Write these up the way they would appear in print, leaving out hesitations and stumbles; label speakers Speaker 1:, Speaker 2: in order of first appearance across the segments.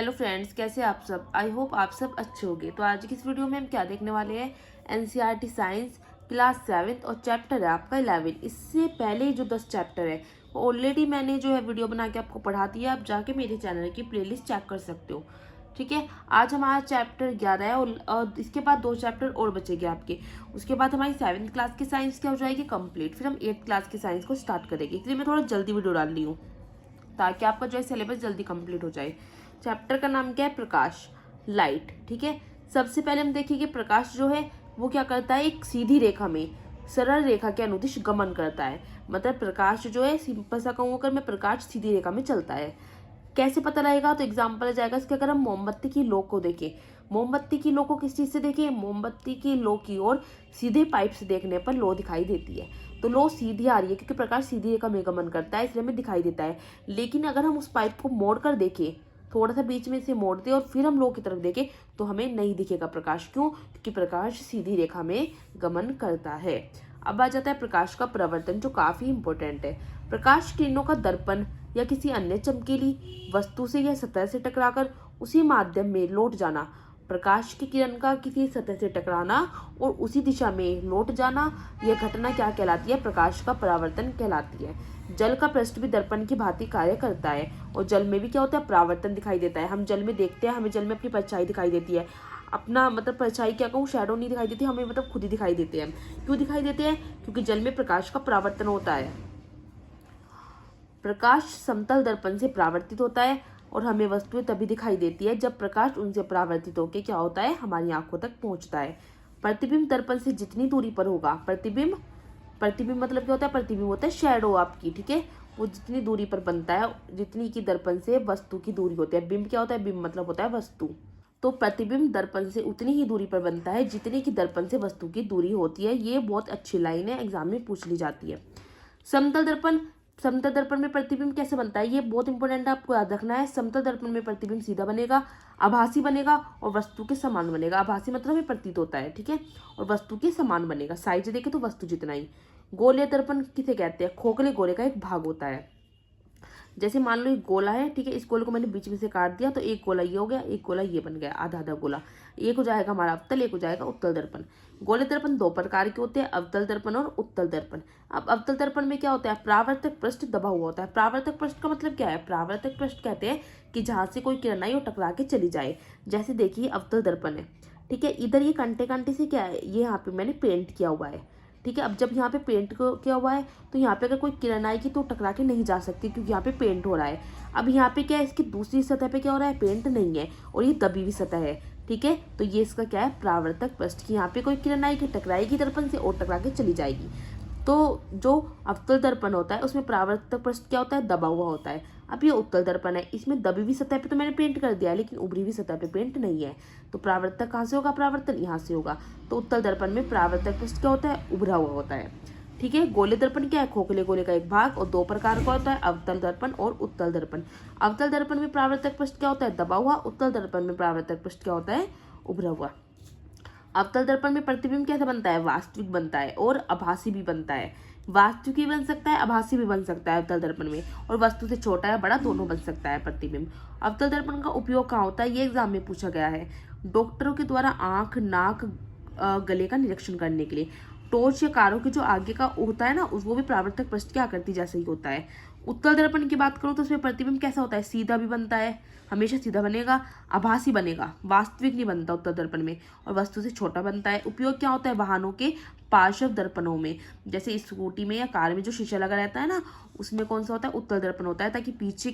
Speaker 1: Hello friends, कैसे आप सब। आई होप आप सब अच्छे होंगे। तो आज की इस वीडियो में हम क्या देखने वाले हैं, एनसीईआरटी साइंस क्लास 7 और चैप्टर है आपका 11। इससे पहले जो 10 चैप्टर है वो ऑलरेडी मैंने जो है वीडियो बना के आपको पढ़ा दिया। आप जाके मेरे चैनल की प्लेलिस्ट चेक कर सकते हो। ठीक है, आज हमारा चैप्टर 11 है और इसके बाद 2 चैप्टर और बचेंगे आपके। उसके बाद हमारी 7th क्लास की साइंस क्या हो जाएगी कंप्लीट, फिर हम 8th क्लास की साइंस को स्टार्ट करेंगे। इसलिए मैं थोड़ा जल्दी वीडियो डाल रही हूँ ताकि आपका जो है सिलेबस जल्दी कंप्लीट हो जाए। चैप्टर का नाम क्या है, प्रकाश, लाइट। ठीक है, सबसे पहले हम देखेंगे प्रकाश जो है वो क्या करता है, एक सीधी रेखा में सरल रेखा के अनुदिश गमन करता है। मतलब प्रकाश जो है, सिंपल सा कहूँ अगर मैं, प्रकाश सीधी रेखा में चलता है। कैसे पता लगेगा, तो एग्जाम्पल आ जाएगा इसके। अगर हम मोमबत्ती की लो को देखें, मोमबत्ती की लो को किस चीज से देखें, मोमबत्ती की लो की ओर सीधे पाइप से देखने पर लो दिखाई देती है। तो लो सीधी आ रही है क्योंकि प्रकाश सीधी रेखा में गमन करता है, इसलिए हमें दिखाई देता है। लेकिन अगर हम उस पाइप को मोड़ कर देखें, थोड़ा सा बीच में से मोड़ दे और फिर हम लो की तरफ देखें, तो हमें नहीं दिखेगा प्रकाश। क्यों? क्योंकि प्रकाश सीधी रेखा में गमन करता है। अब आ जाता है प्रकाश का प्रवर्तन, जो काफी इंपॉर्टेंट है। प्रकाश किरणों का दर्पण या किसी अन्य चमकीली वस्तु से या सतह से टकराकर उसी माध्यम में लौट जाना। प्रकाश की किरण का किसी सतह से टकराना और उसी दिशा में लौट जाना, यह घटना क्या कहलाती है, प्रकाश का परावर्तन कहलाती है। जल का पृष्ठ भी दर्पण की भांति कार्य करता है और जल में भी क्या होता है, परावर्तन दिखाई देता है। हम जल में देखते हैं, हमें जल में अपनी परछाई दिखाई देती है। अपना मतलब परछाई क्या कहूँ, शैडो नहीं दिखाई देती हमें, मतलब खुद ही दिखाई देते हैं। क्यों दिखाई देते हैं? क्योंकि जल में प्रकाश का परावर्तन होता है। प्रकाश समतल दर्पण से परावर्तित होता है और हमें वस्तुएं तभी दिखाई देती है जब प्रकाश उनसे परावर्तित होकर क्या होता है, हमारी आंखों तक पहुंचता है। प्रतिबिंब दर्पण से जितनी दूरी पर होगा, प्रतिबिंब प्रतिबिंब मतलब क्या होता है, प्रतिबिंब होता है शैडो आपकी। ठीक है, वो जितनी दूरी पर बनता है, जितनी की दर्पण से वस्तु की दूरी होती है। बिंब क्या होता है, बिंब मतलब होता है वस्तु। तो प्रतिबिंब दर्पण से उतनी ही दूरी पर बनता है जितनी की दर्पण से वस्तु की दूरी होती है। ये बहुत अच्छी लाइन है, एग्जाम में पूछ ली जाती है। समतल दर्पण, समतल दर्पण में प्रतिबिंब कैसे बनता है, ये बहुत इंपॉर्टेंट है, आपको याद रखना है। समतल दर्पण में प्रतिबिंब सीधा बनेगा, आभासी बनेगा और वस्तु के समान बनेगा। आभासी मतलब ये प्रतीत होता है, ठीक है, और वस्तु के समान बनेगा। साइज देखे तो वस्तु जितना ही। गोलीय दर्पण किसे कहते हैं, खोखले गोले का एक भाग होता है। जैसे मान लो एक गोला है, ठीक है, इस गोले को मैंने बीच में से काट दिया तो एक गोला ये हो गया, एक गोला ये बन गया, आधा आधा गोला। एक हो जाएगा हमारा अवतल, एक हो जाएगा उत्तल दर्पण। गोले दर्पण 2 प्रकार के होते हैं, अवतल दर्पण और उत्तल दर्पण। अब अवतल दर्पण में क्या होता है, परावर्तक पृष्ठ दबा हुआ होता है। परावर्तक पृष्ठ का मतलब क्या है, परावर्तक पृष्ठ कहते हैं कि जहां से कोई किरण आई और टकरा के चली जाए। जैसे देखिए अवतल दर्पण है, ठीक है, इधर ये कंटे कंटे से क्या है, ये यहाँ पे मैंने पेंट किया हुआ है। ठीक है, अब जब यहाँ पे पेंट किया हुआ है तो यहाँ पे अगर कोई किरण आएगी तो टकरा के नहीं जा सकती क्योंकि यहाँ पे पेंट हो रहा है। अब यहाँ पे क्या है, इसकी दूसरी सतह पे क्या हो रहा है, पेंट नहीं है और ये दबी हुई सतह है। ठीक है, तो ये इसका क्या है, परावर्तक पृष्ठ की यहाँ पे कोई किरण आएगी, टकराएगी दर्पण से और टकरा के चली जाएगी। तो जो अवतल दर्पण होता है उसमें परावर्तक पृष्ठ क्या होता है, दबा हुआ होता है। अब ये उत्तल दर्पण है, इसमें दबी हुई सतह पे तो मैंने पेंट कर दिया है लेकिन उभरी हुई सतह पे पेंट नहीं है। तो परावर्तक कहाँ से होगा, परावर्तन यहाँ से होगा। तो उत्तल दर्पण में परावर्तक पृष्ठ क्या होता है, उभरा हुआ होता है। ठीक है, गोले दर्पण क्या है, खोखले गोले का एक भाग और 2 प्रकार का होता है, अवतल दर्पण और उत्तल दर्पण। अवतल दर्पण में परावर्तक पृष्ठ क्या होता है, दबा हुआ। उत्तल दर्पण में परावर्तक पृष्ठ क्या होता है, उभरा हुआ। अवतल दर्पण में प्रतिबिंब कैसे बनता है, वास्तविक बनता है और आभासी भी बनता है। वास्तविक भी बन सकता है, आभासी भी बन सकता है अवतल दर्पण में, और वस्तु से छोटा या बड़ा दोनों बन सकता है प्रतिबिंब। अवतल दर्पण का उपयोग कहाँ होता है, ये एग्जाम में पूछा गया है। डॉक्टरों के द्वारा आंख, नाक, गले का निरीक्षण करने के लिए। टॉर्च या कारों के जो आगे का होता है ना, वो भी परावर्तक पृष्ठ की आकृति जैसे ही होता है। उत्तल दर्पण की बात करूँ तो उसमें प्रतिबिंब कैसा होता है, सीधा भी बनता है, हमेशा सीधा बनेगा, आभासी बनेगा, वास्तविक नहीं बनता उत्तल दर्पण में, और वस्तु से छोटा बनता है। उपयोग क्या होता है, वाहनों के पार्श्व दर्पणों में, जैसे स्कूटी में या कार में जो शीशा लगा रहता है ना, उसमें कौन सा होता है, उत्तल दर्पण होता है, ताकि पीछे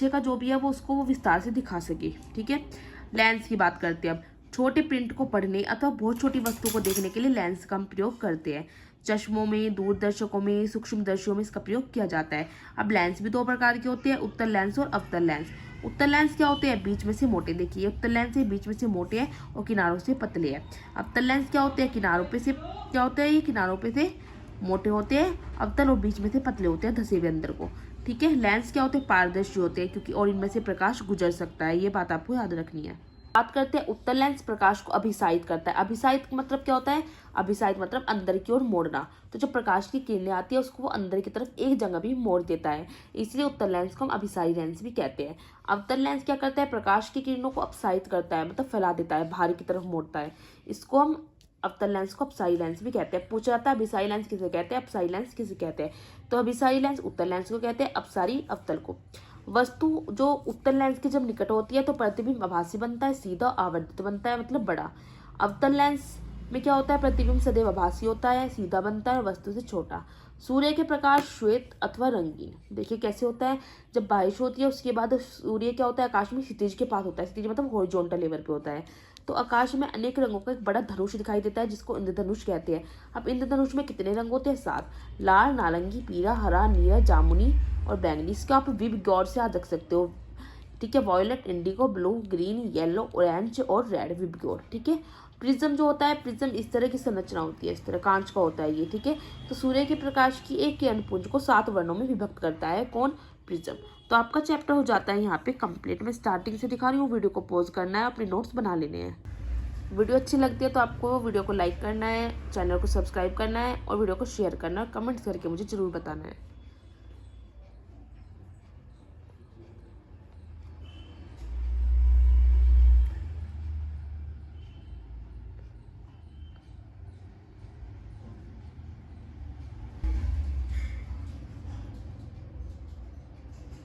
Speaker 1: का जो भी है वो उसको वो विस्तार से दिखा सके। ठीक है, लेंस की बात करते हैं अब। छोटे प्रिंट को पढ़ने अथवा बहुत छोटी वस्तु को देखने के लिए लेंस का हम प्रयोग करते हैं। चश्मों में, दूरदर्शकों में, सूक्ष्मदर्शियों में इसका प्रयोग किया जाता है। अब लेंस भी 2 प्रकार के होते हैं, उत्तल लेंस और अवतल लेंस। उत्तल लेंस क्या होते हैं, बीच में से मोटे। देखिए उत्तल लेंस है, बीच में से मोटे हैं और किनारों से पतले हैं। अवतल लेंस क्या होते हैं, किनारों पे से क्या होते हैं, ये किनारों पे से मोटे होते हैं अवतल, और बीच में से पतले होते हैं धसे हुए अंदर को। ठीक है, लेंस क्या होते हैं, पारदर्शी होते हैं क्योंकि और इनमें से प्रकाश गुजर सकता है। ये बात आपको याद रखनी है। बात करते हैं उत्तल लेंस प्रकाश को अभिसारित करता है। अभिसारित मतलब क्या होता है? अभिसारित मतलब अंदर की ओर मोड़ना। तो जब प्रकाश की किरणें आती है उसको वो अंदर की तरफ एक जगह भी मोड़ देता है, इसलिए उत्तल लेंस को हम अभिसारी लेंस भी कहते हैं। अवतल लेंस क्या करता है? प्रकाश की किरणों को अपसारित करता है, मतलब फैला देता है, बाहर की तरफ मोड़ता है। इसको हम अवतल लेंस को अपसारी लेंस भी कहते हैं। पूछा जाता है अभिसारी लेंस किसे कहते हैं, अपसारी लेंस किसे कहते हैं? तो अभिसारी लेंस उत्तल लेंस को कहते हैं, अपसारी अवतल को। वस्तु जो उत्तल लेंस के जब निकट होती है तो प्रतिबिंब आभासी बनता है, सीधा आवर्धित बनता है, मतलब बड़ा। अवतल लेंस में क्या होता है? प्रतिबिंब सदैव आभासी होता है, सीधा बनता है, वस्तु से छोटा। सूर्य के प्रकाश श्वेत अथवा रंगीन, देखिए कैसे होता है? जब बारिश होती है उसके बाद सूर्य क्या होता है? आकाश में क्षितिज के पास होता है, क्षितिज मतलब हॉरिजॉन्टल लेवल पे होता है। तो आकाश में अनेक रंगों का एक बड़ा धनुष दिखाई देता है जिसको इंद्रधनुष कहते हैं। अब इंद्रधनुष में कितने रंग होते हैं? 7। लाल, नारंगी, पीला, हरा, नीला, जामुनी और बैंगनी। इसको आप विब गौर से याद रख सकते हो, ठीक है? Violet, indigo, blue, green, yellow, orange और रेड, विबग्योर, ठीक है? प्रिज्म जो होता है, प्रिज्म इस तरह की संरचना होती है, इस तरह कांच का होता है ये, ठीक है? तो सूर्य के प्रकाश की एक किरणपुंज को 7 वर्णों में विभक्त करता है कौन? प्रिज्म। तो आपका चैप्टर हो जाता है यहाँ पे कंप्लीट। मैं स्टार्टिंग से दिखा रही हूँ, वीडियो को पॉज करना है, अपने नोट्स बना लेने हैं। वीडियो अच्छी लगती है तो आपको वीडियो को लाइक करना है, चैनल को सब्सक्राइब करना है और वीडियो को शेयर करना है और कमेंट्स करके मुझे ज़रूर बताना है।